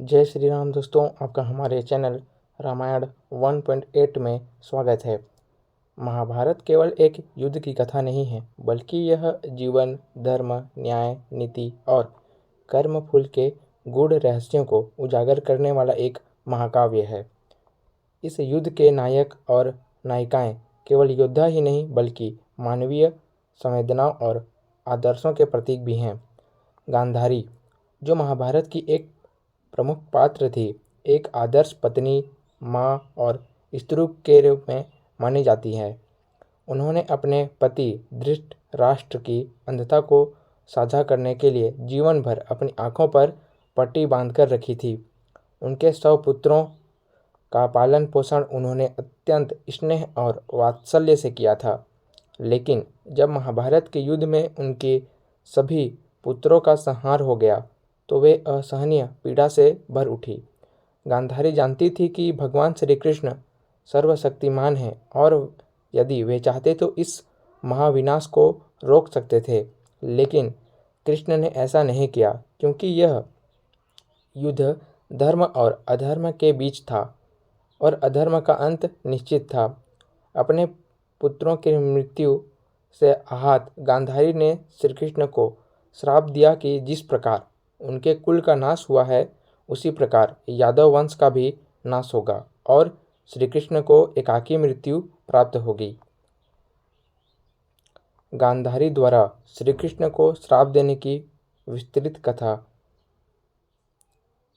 जय श्री राम दोस्तों, आपका हमारे चैनल रामायण 1.8 में स्वागत है। महाभारत केवल एक युद्ध की कथा नहीं है, बल्कि यह जीवन, धर्म, न्याय, नीति और कर्म फल के गूढ़ रहस्यों को उजागर करने वाला एक महाकाव्य है। इस युद्ध के नायक और नायिकाएं केवल योद्धा ही नहीं, बल्कि मानवीय संवेदनाओं और आदर्शों के प्रतीक भी हैं। गांधारी, जो महाभारत की एक प्रमुख पात्र थी, एक आदर्श पत्नी, माँ और स्त्री के रूप में मानी जाती है। उन्होंने अपने पति धृतराष्ट्र की अंधता को साझा करने के लिए जीवन भर अपनी आंखों पर पट्टी बांधकर रखी थी। उनके 100 पुत्रों का पालन पोषण उन्होंने अत्यंत स्नेह और वात्सल्य से किया था। लेकिन जब महाभारत के युद्ध में उनके सभी पुत्रों का संहार हो गया, तो वे असहनीय पीड़ा से भर उठी। गांधारी जानती थी कि भगवान श्री कृष्ण सर्वशक्तिमान हैं और यदि वे चाहते तो इस महाविनाश को रोक सकते थे। लेकिन कृष्ण ने ऐसा नहीं किया, क्योंकि यह युद्ध धर्म और अधर्म के बीच था और अधर्म का अंत निश्चित था। अपने पुत्रों की मृत्यु से आहत गांधारी ने श्री कृष्ण को श्राप दिया कि जिस प्रकार उनके कुल का नाश हुआ है, उसी प्रकार यादव वंश का भी नाश होगा और श्री कृष्ण को एकाकी मृत्यु प्राप्त होगी। गांधारी द्वारा श्री कृष्ण को श्राप देने की विस्तृत कथा।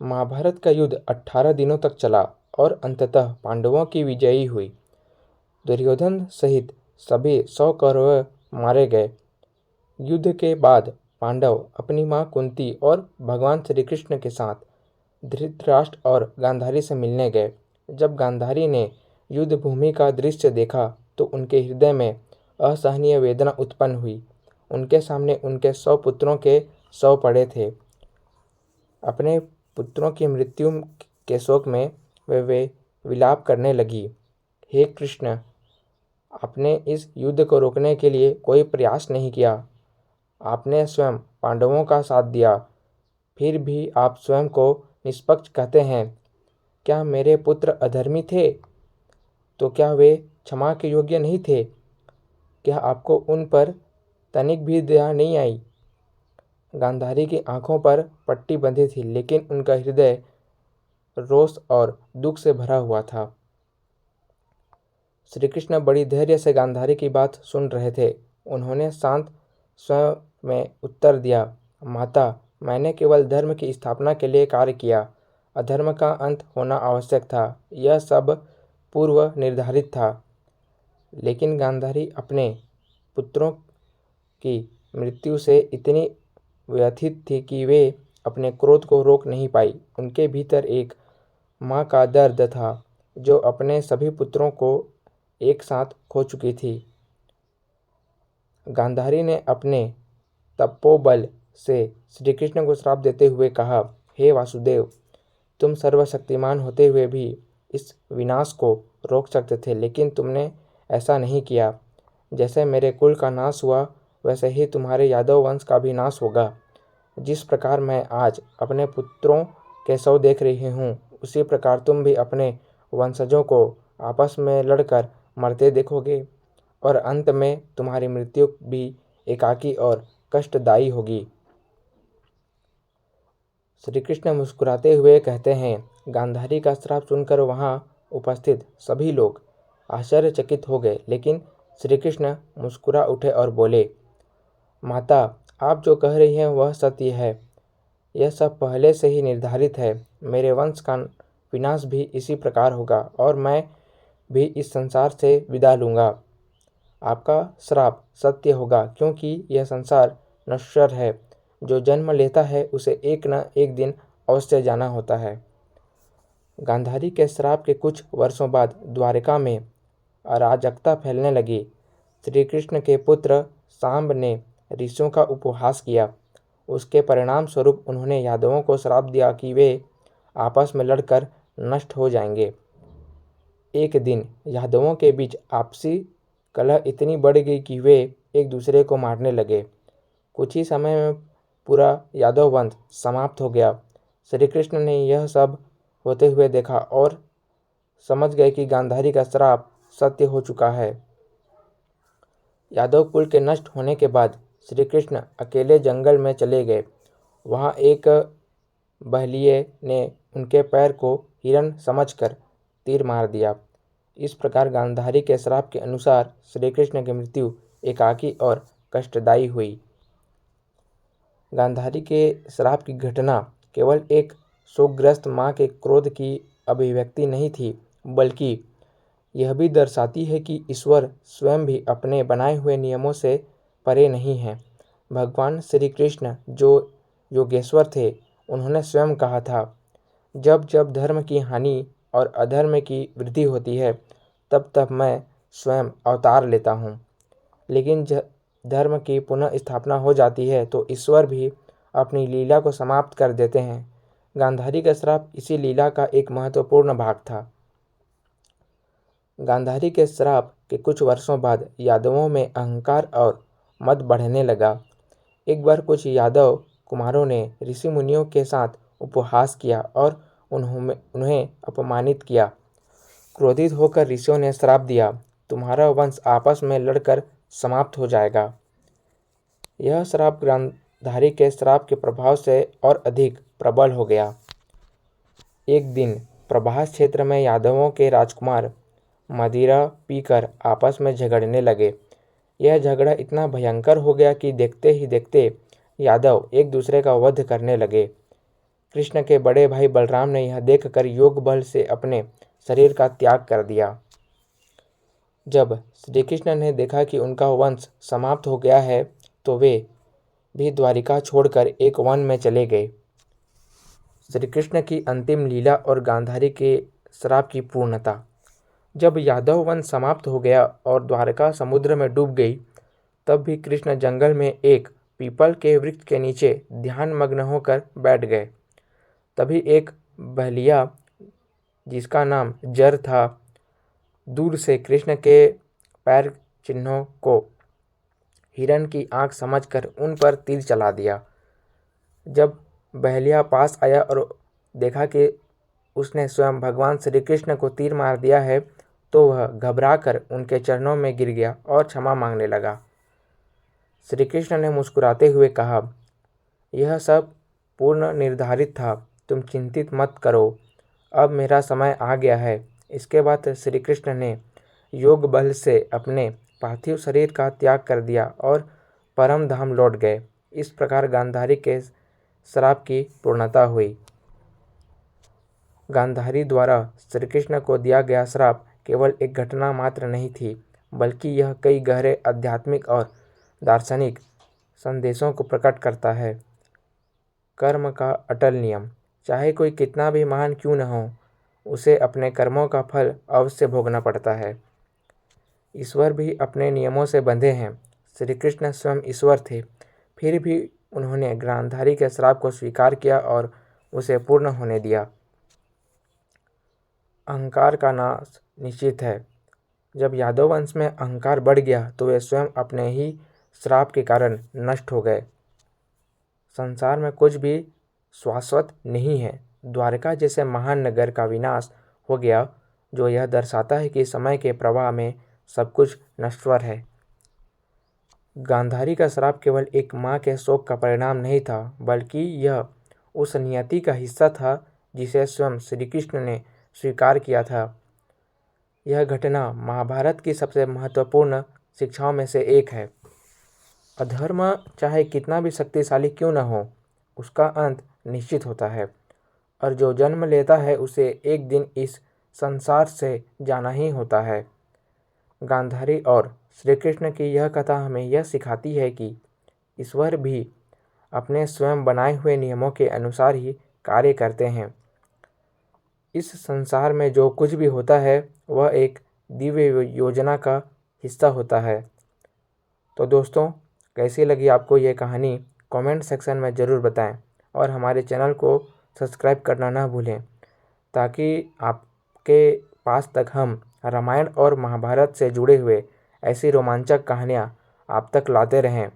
महाभारत का युद्ध 18 दिनों तक चला और अंततः पांडवों की विजयी हुई। दुर्योधन सहित सभी 100 कौरव मारे गए। युद्ध के बाद पांडव अपनी मां कुंती और भगवान श्री कृष्ण के साथ धृतराष्ट्र और गांधारी से मिलने गए। जब गांधारी ने युद्ध भूमि का दृश्य देखा तो उनके हृदय में असहनीय वेदना उत्पन्न हुई। उनके सामने उनके 100 पुत्रों के शव पड़े थे। अपने पुत्रों की मृत्यु के शोक में वे विलाप करने लगी। हे कृष्ण, आपने इस युद्ध को रोकने के लिए कोई प्रयास नहीं किया। आपने स्वयं पांडवों का साथ दिया, फिर भी आप स्वयं को निष्पक्ष कहते हैं। क्या मेरे पुत्र अधर्मी थे? तो क्या वे क्षमा के योग्य नहीं थे? क्या आपको उन पर तनिक भी दया नहीं आई? गांधारी की आंखों पर पट्टी बंधी थी, लेकिन उनका हृदय रोष और दुख से भरा हुआ था। श्री कृष्ण बड़ी धैर्य से गांधारी की बात सुन रहे थे। उन्होंने शांत स्वर में उत्तर दिया, माता, मैंने केवल धर्म की स्थापना के लिए कार्य किया। अधर्म का अंत होना आवश्यक था, यह सब पूर्व निर्धारित था। लेकिन गांधारी अपने पुत्रों की मृत्यु से इतनी व्यथित थी कि वे अपने क्रोध को रोक नहीं पाई। उनके भीतर एक माँ का दर्द था, जो अपने सभी पुत्रों को एक साथ खो चुकी थी। गांधारी ने अपने तपोबल से श्री कृष्ण को श्राप देते हुए कहा, हे वासुदेव, तुम सर्वशक्तिमान होते हुए भी इस विनाश को रोक सकते थे, लेकिन तुमने ऐसा नहीं किया। जैसे मेरे कुल का नाश हुआ, वैसे ही तुम्हारे यादव वंश का भी नाश होगा। जिस प्रकार मैं आज अपने पुत्रों के शव देख रही हूँ, उसी प्रकार तुम भी अपने वंशजों को आपस में लड़कर मरते देखोगे और अंत में तुम्हारी मृत्यु भी एकाकी और कष्टदायी होगी। श्री कृष्ण मुस्कुराते हुए कहते हैं। गांधारी का श्राप सुनकर वहां उपस्थित सभी लोग आश्चर्यचकित हो गए, लेकिन श्री कृष्ण मुस्कुरा उठे और बोले, माता, आप जो कह रही हैं वह सत्य है। यह सब पहले से ही निर्धारित है। मेरे वंश का विनाश भी इसी प्रकार होगा और मैं भी इस संसार से विदा लूँगा। आपका श्राप सत्य होगा, क्योंकि यह संसार नश्वर है। जो जन्म लेता है उसे एक न एक दिन अवश्य जाना होता है। गांधारी के श्राप के कुछ वर्षों बाद द्वारिका में अराजकता फैलने लगी। श्री कृष्ण के पुत्र सांब ने ऋषियों का उपहास किया। उसके परिणाम स्वरूप उन्होंने यादवों को श्राप दिया कि वे आपस में लड़कर नष्ट हो जाएंगे। एक दिन यादवों के बीच आपसी कलह इतनी बढ़ गई कि वे एक दूसरे को मारने लगे। कुछ ही समय में पूरा यादव वंश समाप्त हो गया। श्री कृष्ण ने यह सब होते हुए देखा और समझ गए कि गांधारी का श्राप सत्य हो चुका है। यादव कुल के नष्ट होने के बाद श्री कृष्ण अकेले जंगल में चले गए। वहाँ एक बहलिये ने उनके पैर को हिरण समझकर तीर मार दिया। इस प्रकार गांधारी के श्राप के अनुसार श्री कृष्ण की मृत्यु एकाकी और कष्टदायी हुई। गांधारी के श्राप की घटना केवल एक शोकग्रस्त माँ के क्रोध की अभिव्यक्ति नहीं थी, बल्कि यह भी दर्शाती है कि ईश्वर स्वयं भी अपने बनाए हुए नियमों से परे नहीं हैं। भगवान श्री कृष्ण जो योगेश्वर थे, उन्होंने स्वयं कहा था, जब जब धर्म की हानि और अधर्म की वृद्धि होती है, तब तब मैं स्वयं अवतार लेता हूँ। लेकिन धर्म की पुनः स्थापना हो जाती है तो ईश्वर भी अपनी लीला को समाप्त कर देते हैं। गांधारी का श्राप इसी लीला का एक महत्वपूर्ण भाग था। गांधारी के श्राप के कुछ वर्षों बाद यादवों में अहंकार और मद बढ़ने लगा। एक बार कुछ यादव कुमारों ने ऋषि मुनियों के साथ उपहास किया और उन्हें अपमानित किया। क्रोधित होकर ऋषियों ने श्राप दिया, तुम्हारा वंश आपस में लड़कर समाप्त हो जाएगा। यह श्राप गांधारी के श्राप के प्रभाव से और अधिक प्रबल हो गया। एक दिन प्रभास क्षेत्र में यादवों के राजकुमार मदिरा पीकर आपस में झगड़ने लगे। यह झगड़ा इतना भयंकर हो गया कि देखते ही देखते यादव एक दूसरे का वध करने लगे। कृष्ण के बड़े भाई बलराम ने यह देखकर योग बल से अपने शरीर का त्याग कर दिया। जब श्री कृष्ण ने देखा कि उनका वंश समाप्त हो गया है, तो वे भी द्वारिका छोड़कर एक वन में चले गए। श्री कृष्ण की अंतिम लीला और गांधारी के श्राप की पूर्णता। जब यादव वंश समाप्त हो गया और द्वारका समुद्र में डूब गई, तब भी कृष्ण जंगल में एक पीपल के वृक्ष के नीचे ध्यान मग्न होकर बैठ गए। तभी एक बहलिया, जिसका नाम जर था, दूर से कृष्ण के पैर चिन्हों को हिरण की आंख समझकर उन पर तीर चला दिया। जब बहलिया पास आया और देखा कि उसने स्वयं भगवान श्री कृष्ण को तीर मार दिया है, तो वह घबराकर उनके चरणों में गिर गया और क्षमा मांगने लगा। श्री कृष्ण ने मुस्कुराते हुए कहा, यह सब पूर्ण निर्धारित था, तुम चिंतित मत करो, अब मेरा समय आ गया है। इसके बाद श्री कृष्ण ने योग बल से अपने पार्थिव शरीर का त्याग कर दिया और परम धाम लौट गए। इस प्रकार गांधारी के श्राप की पूर्णता हुई। गांधारी द्वारा श्री कृष्ण को दिया गया श्राप केवल एक घटना मात्र नहीं थी, बल्कि यह कई गहरे आध्यात्मिक और दार्शनिक संदेशों को प्रकट करता है। कर्म का अटल नियम। चाहे कोई कितना भी महान क्यों न हो, उसे अपने कर्मों का फल अवश्य भोगना पड़ता है। ईश्वर भी अपने नियमों से बंधे हैं। श्री कृष्ण स्वयं ईश्वर थे, फिर भी उन्होंने गांधारी के श्राप को स्वीकार किया और उसे पूर्ण होने दिया। अहंकार का नाश निश्चित है। जब यादव वंश में अहंकार बढ़ गया तो वे स्वयं अपने ही श्राप के कारण नष्ट हो गए। संसार में कुछ भी शाश्वत नहीं है। द्वारका जैसे महान नगर का विनाश हो गया, जो यह दर्शाता है कि समय के प्रवाह में सब कुछ नश्वर है। गांधारी का श्राप केवल एक माँ के शोक का परिणाम नहीं था, बल्कि यह उस नियति का हिस्सा था जिसे स्वयं श्री कृष्ण ने स्वीकार किया था। यह घटना महाभारत की सबसे महत्वपूर्ण शिक्षाओं में से एक है। अधर्म चाहे कितना भी शक्तिशाली क्यों न हो, उसका अंत निश्चित होता है, और जो जन्म लेता है उसे एक दिन इस संसार से जाना ही होता है। गांधारी और श्री कृष्ण की यह कथा हमें यह सिखाती है कि ईश्वर भी अपने स्वयं बनाए हुए नियमों के अनुसार ही कार्य करते हैं। इस संसार में जो कुछ भी होता है वह एक दिव्य योजना का हिस्सा होता है। तो दोस्तों, कैसी लगी आपको ये कहानी, कमेंट सेक्शन में ज़रूर बताएं और हमारे चैनल को सब्सक्राइब करना ना भूलें, ताकि आपके पास तक हम रामायण और महाभारत से जुड़े हुए ऐसी रोमांचक कहानियाँ आप तक लाते रहें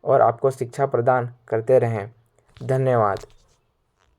और आपको शिक्षा प्रदान करते रहें। धन्यवाद।